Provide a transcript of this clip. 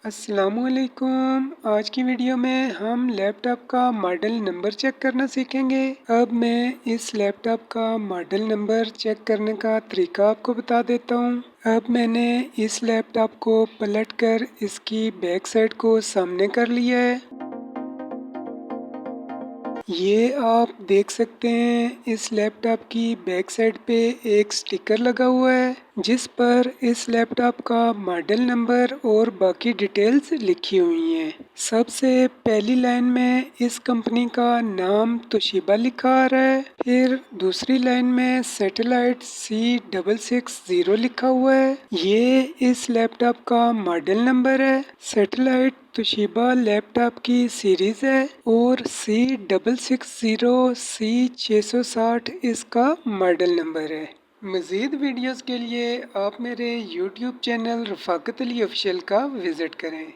अस्सलामुअलैकुम। आज की वीडियो में हम लैपटॉप का मॉडल नंबर चेक करना सीखेंगे। अब मैं इस लैपटॉप का मॉडल नंबर चेक करने का तरीका आपको बता देता हूँ। अब मैंने इस लैपटॉप को पलटकर इसकी बैक साइड को सामने कर लिया है। ये आप देख सकते हैं इस लैपटॉप की बैक साइड पे एक स्टिकर लगा हुआ है जिस पर इस लैपटॉप का मॉडल नंबर और बाकी डिटेल्स लिखी हुई हैं। सबसे पहली लाइन में इस कंपनी का नाम तोशिबा लिखा आ रहा है। फिर दूसरी लाइन में सैटेलाइट C660 लिखा हुआ है। ये इस लैपटॉप का मॉडल नंबर है। सैटेलाइट तोशिबा लैपटॉप की सीरीज है और C660 C660 इसका मॉडल नंबर है। मज़ीद वीडियोस के लिए आप मेरे YouTube चैनल रफ़ाकत अली ऑफिशियल का विज़िट करें।